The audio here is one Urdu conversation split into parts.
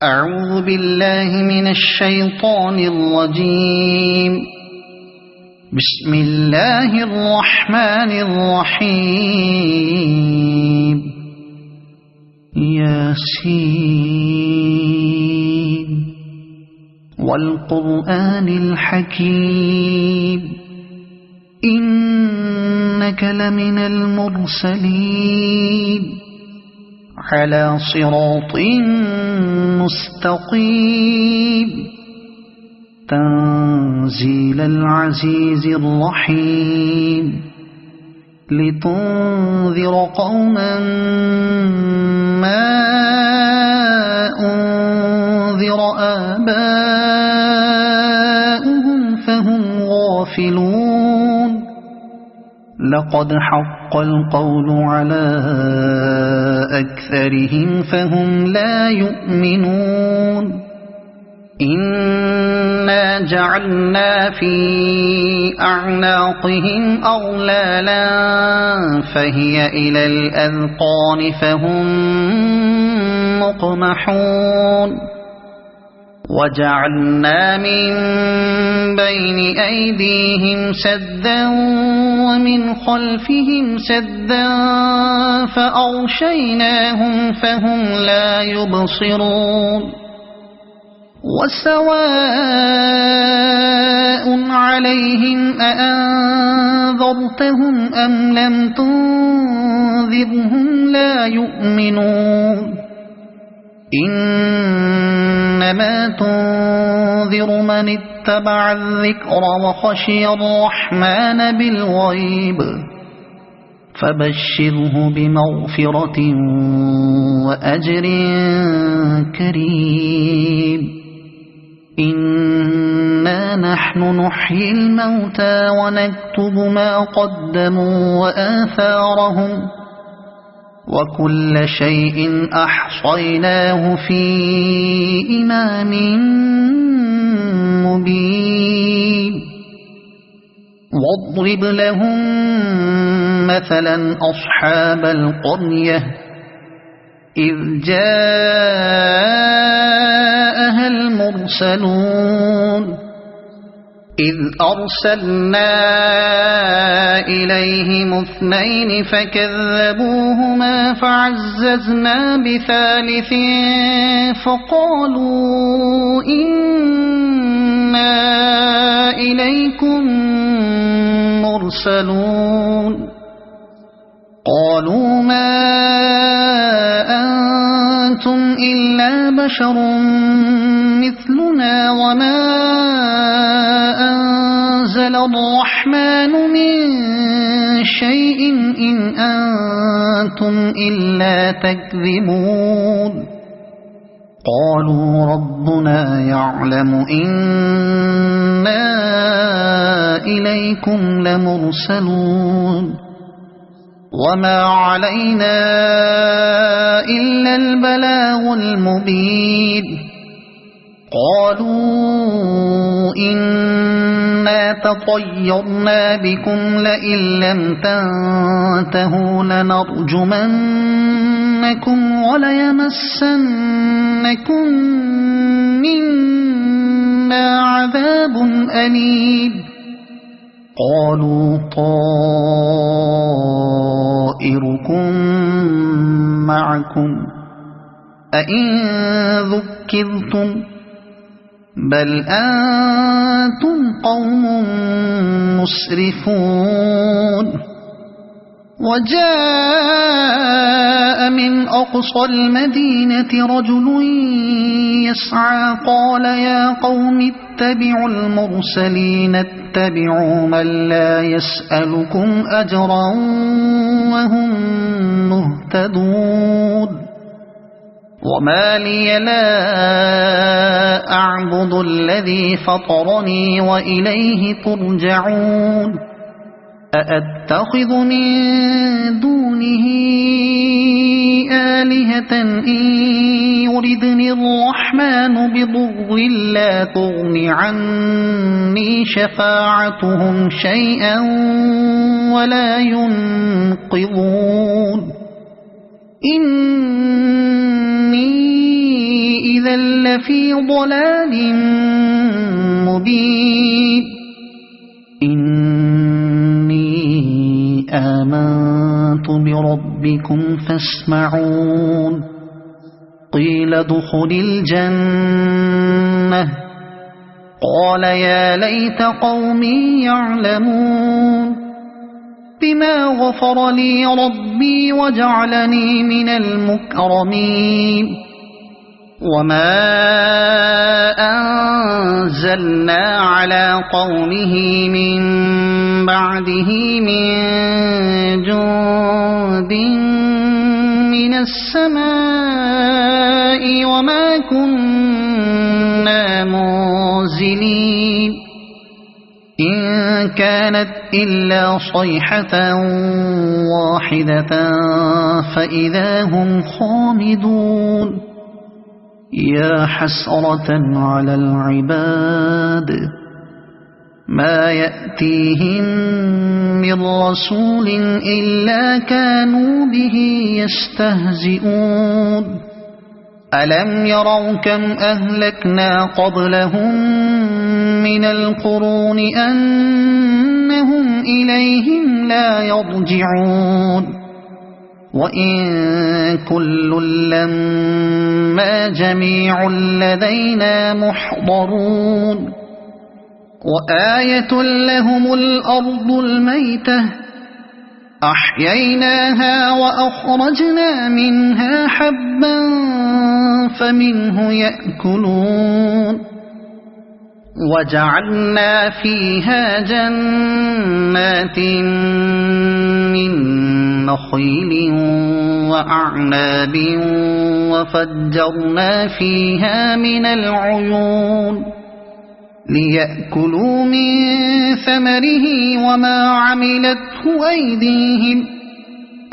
أعوذ بالله من الشيطان الرجيم. بسم الله الرحمن الرحيم. ياسين والقرآن الحكيم إنك لمن المرسلين على صراط مستقيم تنزيل العزيز الرحيم لتنذر قوما ما أنذر آباؤهم فهم غافلون. لقد حق القول على أكثرهم فهم لا يؤمنون. إنا جعلنا في أعناقهم أغلالا فهي إلى الأذقان فهم مقمحون. وجعلنا من بين أيديهم سدا ومن خلفهم سدا فأغشيناهم فهم لا يبصرون. وسواء عليهم أأنذرتهم أم لم تنذرهم لا يؤمنون. إنما تنذر من اتبع الذكر وخشي الرحمن بالغيب فبشره بمغفرة وأجر كريم. إنا نحن نحيي الموتى ونكتب ما قدموا وآثارهم وكل شيء أحصيناه في إمام مبين. واضرب لهم مثلا أصحاب القرية إذ جاءها المرسلون إذ أرسلنا إليهم اثنين فكذبوهما فعززنا بثالث فقالوا إنا إليكم مرسلون. قالوا ما أنتم إلا بشر مثلنا وما أنزل الرحمن من شيء إن أنتم إلا تكذبون. قالوا ربنا يعلم إنا إليكم لمرسلون وما علينا إلا البلاغ المبين. قالوا إنا تطيرنا بكم لئن لم تنتهوا لنرجمنكم وليمسنكم منا عذاب أليم. قالوا طائركم معكم أئن ذكرتم بل أنتم قوم مسرفون. وجاء من أقصى المدينة رجل يسعى قال يا قوم اتبعوا المرسلين اتبعوا من لا يسألكم أجرا وهم مهتدون. وما لي لا أعبد الذي فطرني وإليه ترجعون. أأتخذ من دونه آلهة إن يردني الرحمن بضر لا تغن عني شفاعتهم شيئا ولا ينقذون. إني إذا لفي ضلال مبين إني آمنت بربكم فاسمعون قيل ادخل الجنة قال يا ليت قومي يعلمون بما غفر لي ربي وجعلني من المكرمين وما أنزلنا على قومه من بعده من جند من السماء وما كنا منزلين إن كانت إلا صيحة واحدة فإذا هم خامدون يا حسرة على العباد ما يأتيهم من رسول إلا كانوا به يستهزئون ألم يروا كم أهلكنا قبلهم من القرون أنهم إليهم لا يرجعون وإن كل لما جميع لدينا محضرون وآية لهم الأرض الميتة أحييناها وأخرجنا منها حبا فمنه يأكلون وجعلنا فيها جنات من نخيل وأعناب وفجرنا فيها من العيون ليأكلوا من ثمره وما عملته أيديهم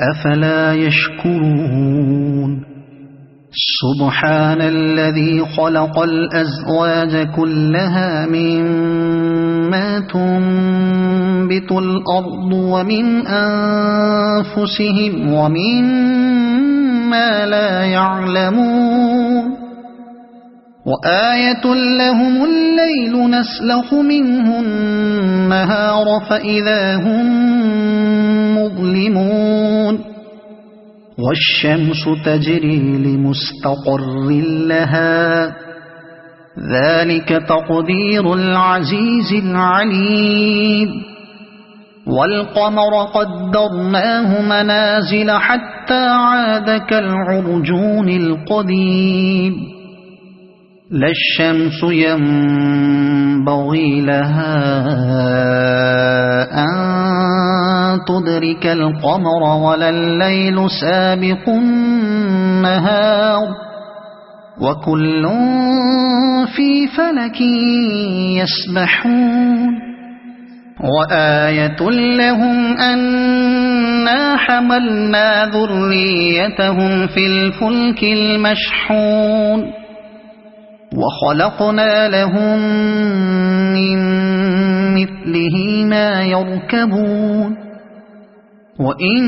أفلا يشكرون سبحان الذي خلق الأزواج كلها مما تنبت الأرض ومن أنفسهم ومما لا يعلمون وآية لهم الليل نسلخ منه النهار فإذا هم مظلمون والشمس تجري لمستقر لها ذلك تقدير العزيز العليم والقمر قدرناه منازل حتى عاد كالعرجون القديم لا الشمس ينبغي لها أن تدرك القمر ولا الليل سابق النهار وكل في فلك يسبحون وآية لهم أنا حملنا ذريتهم في الفلك المشحون وخلقنا لهم من مثله ما يركبون وإن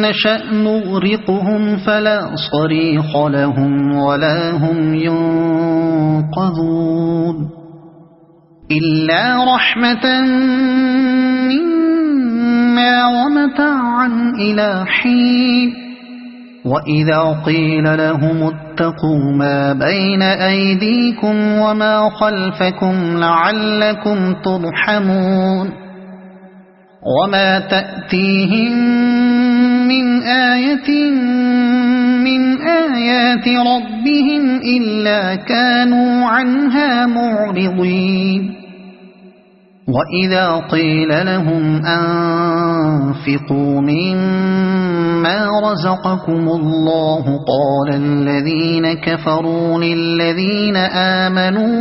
نشأ نغرقهم فلا صريخ لهم ولا هم ينقذون إلا رحمة منا ومتاعا إلى حين وإذا قيل لهم اتقوا ما بين أيديكم وما خلفكم لعلكم ترحمون وما تأتيهم من آية من آيات ربهم إلا كانوا عنها معرضين وإذا قيل لهم أنفقوا مما رزقكم الله قال الذين كفروا للذين آمنوا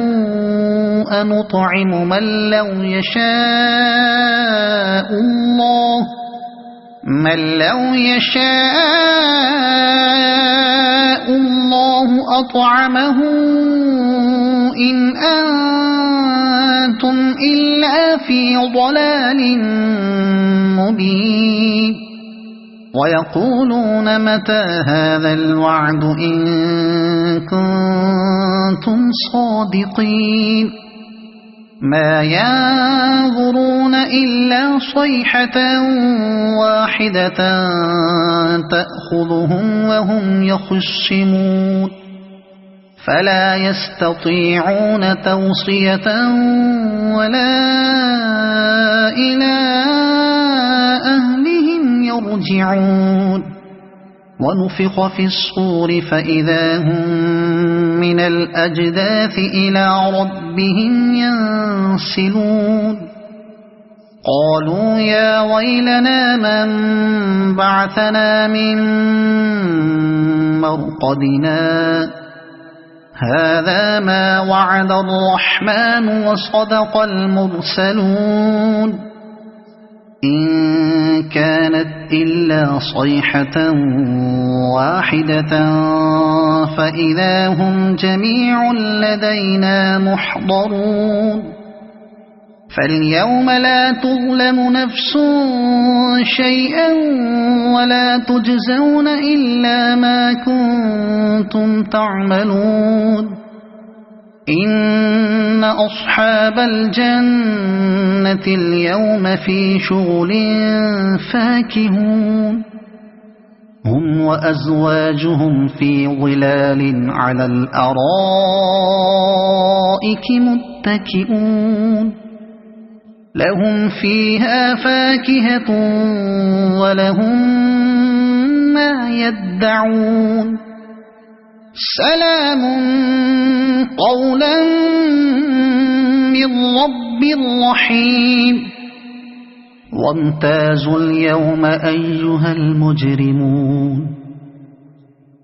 أنطعم من لو يشاء الله أطعمه إن أنتم إلا في ضلال مبين ويقولون متى هذا الوعد إن كنتم صادقين ما ينظرون إلا صيحة واحدة تأخذهم وهم يخصمون فلا يستطيعون توصية ولا إلى أهلهم يرجعون ونفخ في الصور فإذا هم من الأجداث إلى ربهم ينسلون قالوا يا ويلنا من بعثنا من مرقدنا هذا ما وعد الرحمن وصدق المرسلون إن كانت إلا صيحة واحدة فإذا هم جميع لدينا محضرون فاليوم لا تظلم نفس شيئا ولا تجزون إلا ما كنتم تعملون إن أصحاب الجنة اليوم في شغل فاكهون هم وأزواجهم في ظلال على الأرائك متكئون لهم فيها فاكهة ولهم ما يدعون سلام قولا من رب رحيم وامتازوا اليوم أيها المجرمون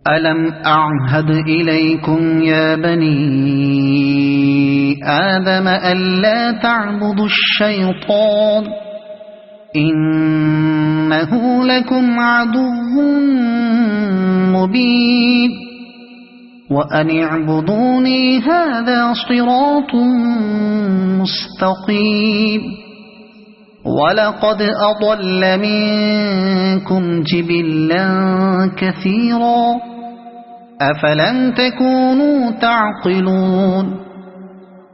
ألم أعهد إليكم يا بني آدم ألا تعبدوا الشيطان إنه لكم عدو مبين وأن اعبدوني هذا صراط مستقيم ولقد أضل منكم جبلا كثيرا أفلم تكونوا تعقلون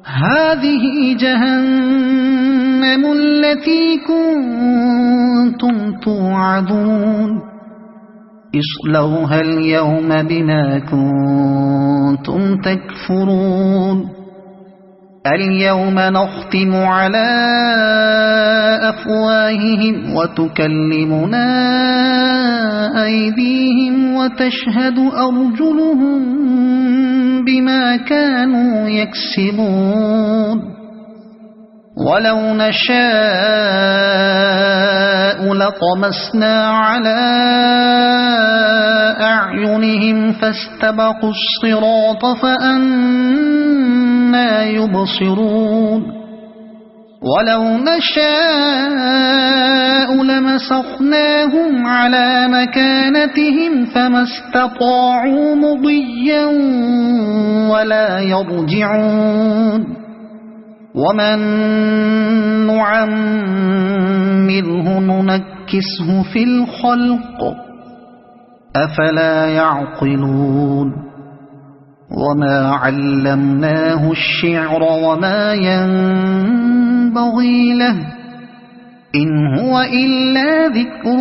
هذه جهنم التي كنتم توعدون اصلوها اليوم بما كنتم تكفرون اليوم نختم على أفواههم وتكلمنا أيديهم وتشهد أرجلهم بما كانوا يكسبون ولو نشاء لطمسنا على أعينهم فاستبقوا الصراط فأنى يبصرون ولو نشاء لمسخناهم على مكانتهم فما استطاعوا مضيا ولا يرجعون ومن نعمره ننكسه في الخلق أفلا يعقلون وما علمناه الشعر وما ينبغي له إن هو إلا ذكر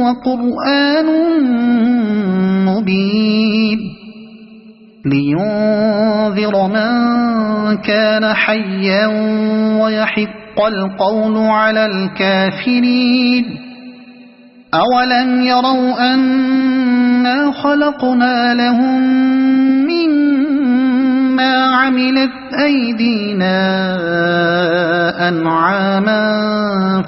وقرآن مبين لينذر من كان حيا ويحق القول على الكافرين أولم يروا أنا خلقنا لهم مما عملت أيدينا أنعاما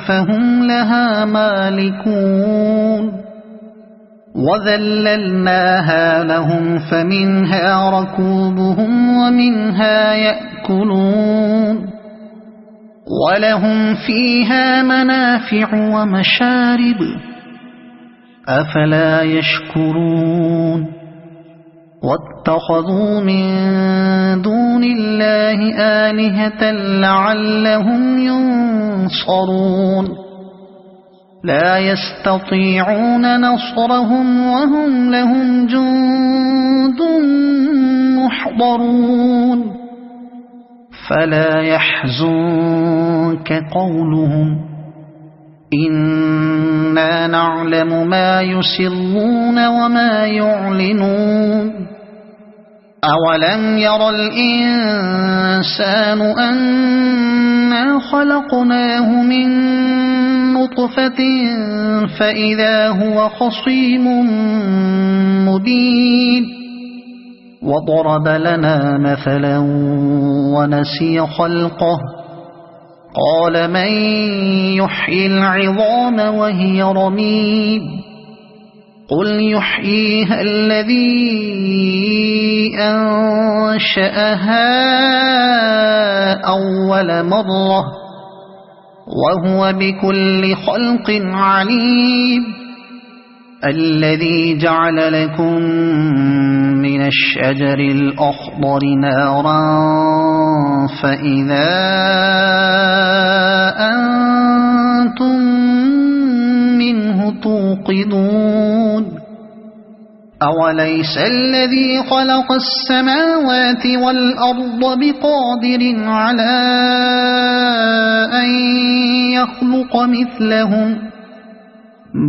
فهم لها مالكون وذللناها لهم فمنها ركوبهم ومنها يأكلون ولهم فيها منافع ومشارب أفلا يشكرون واتخذوا من دون الله آلهة لعلهم ينصرون لا يستطيعون نصرهم وهم لهم جند محضرون فلا يحزنك قولهم إنا نعلم ما يسرون وما يعلنون أولم ير الإنسان أنا خلقناه من نطفة فإذا هو خصيم مبين وضرب لنا مثلا ونسي خلقه قال من يحيي العظام وهي رميم قل يحييها الذي أنشأها أول مرة وهو بكل خلق عليم الذي جعل لكم من الشجر الأخضر نارا فإذا أنتم منه توقدون أوليس الذي خلق السماوات والأرض بقادر على أن يخلق مثلهم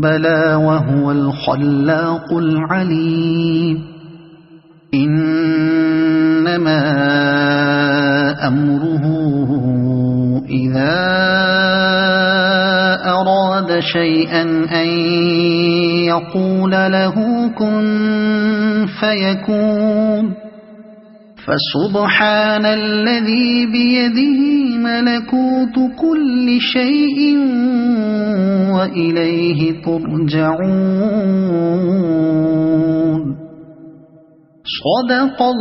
بلى وهو الخلاق العليم إنما أمره إذا أراد شيئا أن يقول له كن فيكون فسبحان الذي بيده ملكوت كل شيء وإليه ترجعون صدق الله.